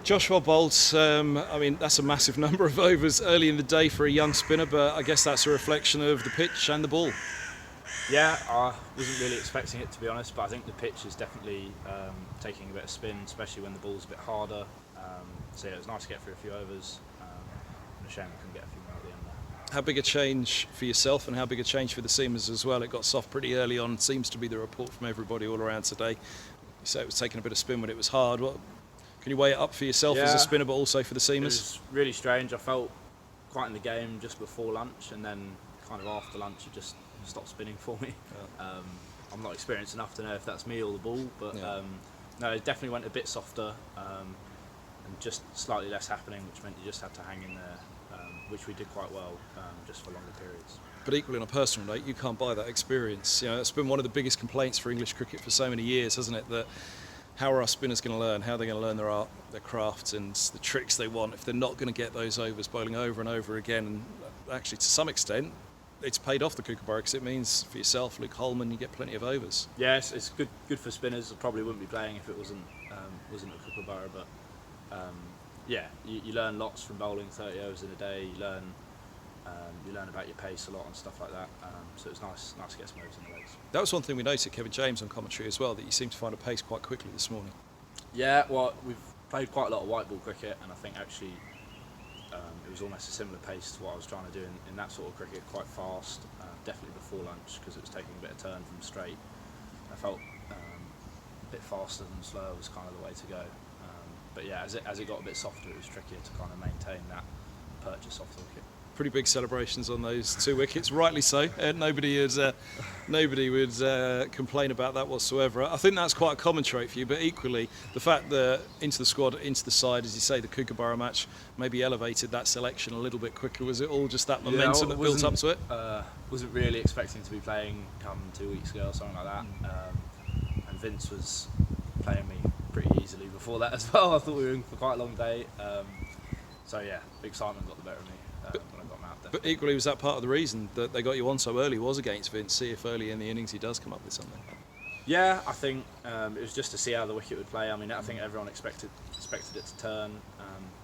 Joshua Bolt, I mean, that's a massive number of overs early in the day for a young spinner, but I guess that's a reflection of the pitch and the ball. Yeah, I wasn't really expecting it, to be honest, but I think the pitch is definitely taking a bit of spin, especially when the ball's a bit harder. So yeah, it was nice to get through a few overs. And a shame we couldn't get a few more at the end there. How big a change for yourself and how big a change for the seamers as well? It got soft pretty early on, seems to be the report from everybody all around today. You say it was taking a bit of spin when it was hard. Can you weigh it up for yourself as a spinner, but also for the seamers? It was really strange. I felt quite in the game just before lunch, and then kind of after lunch it just stopped spinning for me. Yeah. I'm not experienced enough to know if that's me or the ball, but no, it definitely went a bit softer and just slightly less happening, which meant you just had to hang in there, which we did quite well just for longer periods. But equally on a personal note, you can't buy that experience. You know, it's been one of the biggest complaints for English cricket for so many years, hasn't it? That how are our spinners going to learn? How are they going to learn their art, their craft, and the tricks they want if they're not going to get those overs bowling over and over again? And actually, to some extent, it's paid off the Kookaburra because it means for yourself, Luke Holman, you get plenty of overs. Yes, it's good for spinners. I probably wouldn't be playing if it wasn't a Kookaburra, but yeah, you learn lots from bowling 30 overs in a day. You learn about your pace a lot and stuff like that. So it's nice to get some overs in the legs. That was one thing we noticed, Kevin James on commentary as well, that you seem to find a pace quite quickly this morning. Yeah, well, we've played quite a lot of white ball cricket, and I think actually it was almost a similar pace to what I was trying to do in that sort of cricket, quite fast, definitely before lunch, because it was taking a bit of turn from straight. I felt a bit faster than slower was kind of the way to go. But yeah, as it got a bit softer, it was trickier to kind of maintain that purchase off the wicket. Pretty big celebrations on those 2 wickets, rightly so. Nobody would complain about that whatsoever. I think that's quite a common trait for you, but equally the fact that into the squad, into the side, as you say, the Kookaburra match maybe elevated that selection a little bit quicker. Was it all just that momentum that built up to it? Wasn't really expecting to be playing come 2 weeks ago or something like that. And Vince was playing me pretty easily before that as well. I thought we were in for quite a long day. So yeah, excitement got the better of me. When I got him out there. But equally, was that part of the reason that they got you on so early was against Vince? See if early in the innings he does come up with something. Yeah, I think it was just to see how the wicket would play. I mean, I think everyone expected it to turn,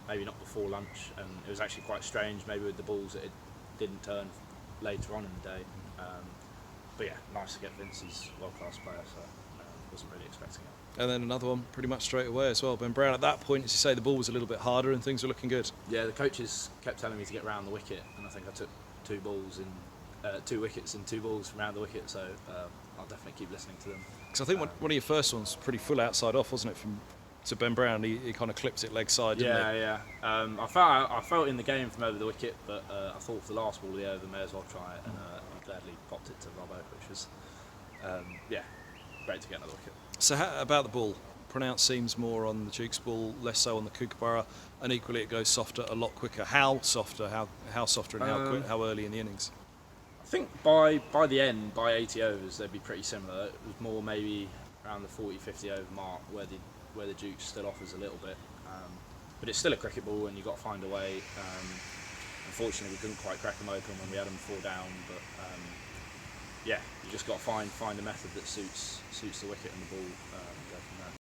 maybe not before lunch, and it was actually quite strange. Maybe with the balls that it didn't turn later on in the day. But yeah, nice to get Vince. He's a world-class player, so wasn't really expecting it. And then another one pretty much straight away as well. Ben Brown, at that point, as you say, the ball was a little bit harder and things were looking good. Yeah, the coaches kept telling me to get round the wicket, and I think I took 2 wickets and 2 balls from round the wicket, so I'll definitely keep listening to them. Because I think one of your first ones was pretty full outside off, wasn't it, to Ben Brown? He kind of clipped it leg side, didn't he? Yeah. I felt in the game from over the wicket, but I thought for the last ball of the over, may as well try it, and I gladly popped it to Robbo, which was, great to get another wicket. So how about the ball? Pronounced seams more on the Duke's ball, less so on the Kookaburra, and equally it goes softer a lot quicker. How softer? How softer and how quick? How early in the innings? I think by the end, by 80 overs, they'd be pretty similar. It was more maybe around the 40-50 over mark where the Duke still offers a little bit, but it's still a cricket ball, and you've got to find a way. Unfortunately, we couldn't quite crack them open when we had them 4 down, but yeah, you just got to find a method that suits the wicket and the ball. Go from there.